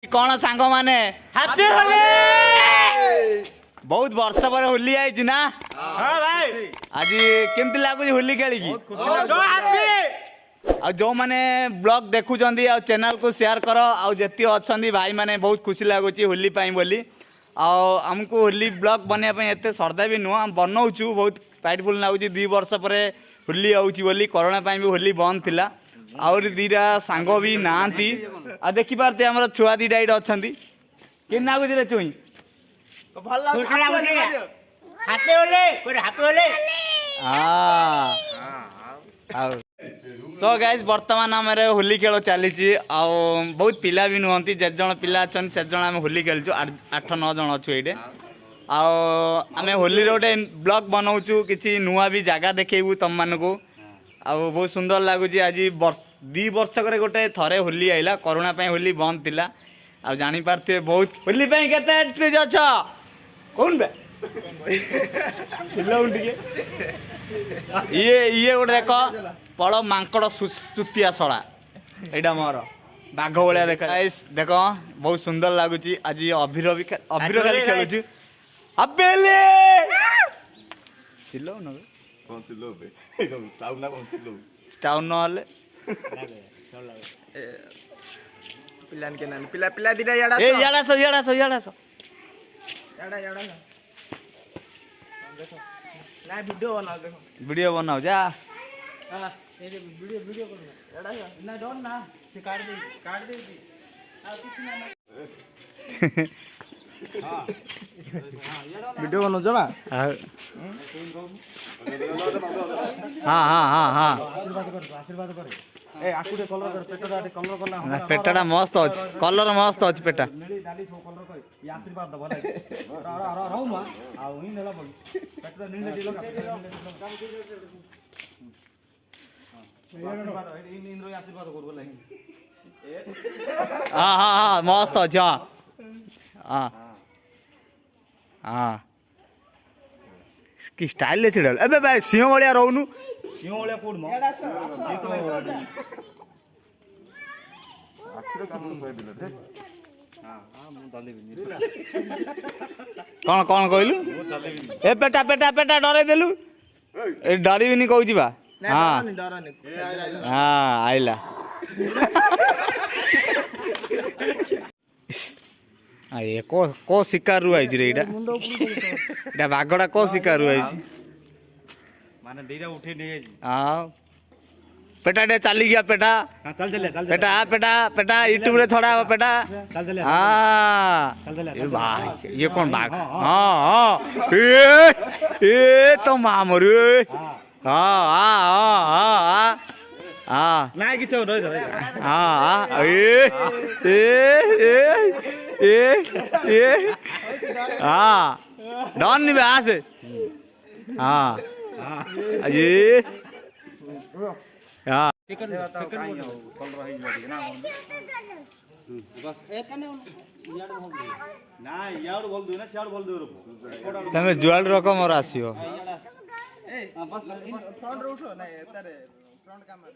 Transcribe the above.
कौन सांग माने हैप्पी होली बहुत वर्ष पर होली आई ना। हां भाई आज केमती लागु होली खेली जो माने ब्लॉग देखु चैनल को शेयर कर आती अच्छा भाई माने बहुत खुशी लगुच होली बोली आमको होली ब्लॉग बनवाई एत श्रद्धा भी नुह बनाऊँ बहुत प्राइडफुल लगुच 2 वर्ष पर होली आउची कोरोना भी होली बंद थिला आउरी दीटा सांग भी ना देखी पारते आम छुआ दीटा ये अच्छा कि नागुच रे चुई सो गाइस वर्तमान आम होली खेल चली बहुत पिला भी नुहति जे जन पिला अच्छा से जन आम होली खेलु 8-9 जन अच्छु ये आम होली गोटे ब्लॉग बनाऊँ कि नुआ भी जगह देखेबू तुम मानू बहुत सुंदर लगुच आज 2 वर्ष करे गोटे थरे होली आइला कोरोना होली बंद थिला आ जानी पारते बहुत होली केते एंट्रीज अछ कौन बे ये गोटे देख पड़ मांकड़ चुतिया सड़ा एटा मोर बाघ भाया देख देख बहुत सुंदर लगुच आज अभिर खाली खेलुछु अबेले चिल्लो न कौन चिल्लो बे टाउन ना कौन चिल्लो टाउन नले पिलान के नान पिला पिला दिना याडा ए याडा सो याडा देखो ना वीडियो बनाओ जा हां ये वीडियो कर याडा ना डोन ना से काट दे आ कुछ ना हां वीडियो बनाओ जबा हाँ आशीर्वाद कर ए आकुटे कलर कर पेटटा कलर करना पेटाटा मस्त अछि कलर मस्त अछि पेटा नेली डाली छो कलर कर ये आशीर्वाद द भला रहू मा आ उही नेला बोल पेटटा नीले दिलो आशीर्वाद इंद्र आशीर्वाद कर बोला हां हां हां मस्त अछि हां हां कि स्टाइल ले छिडल अबे भाई सिंह वालिया रहनु सिंह वालिया कोड म आखिर काम कर दिले रे हां मु दले भी कौन कौन कहलु ए पेटा पेटा पेटा डरे देलु ए डरी भी नहीं कहू जीवा हां डरनी हां आइला ये को शिकार रु आइज रे एटा बागड़ा को शिकार रु आइज माने देरा उठे नहीं आइज हां पेटा डे चली गया पेटा हां चल पेटा पेटा पेटा यूट्यूब रे छोड़ा पेटा चल हां ये भाई ये कौन बाग हां हां ए तो मामरू हां हां हां हां हां ना कि चो रह हां ए हां डन नहीं आस हां ये हां तमें जुआल रकम और आसियो फ्रंट उठो ना फ्रंट कैमरा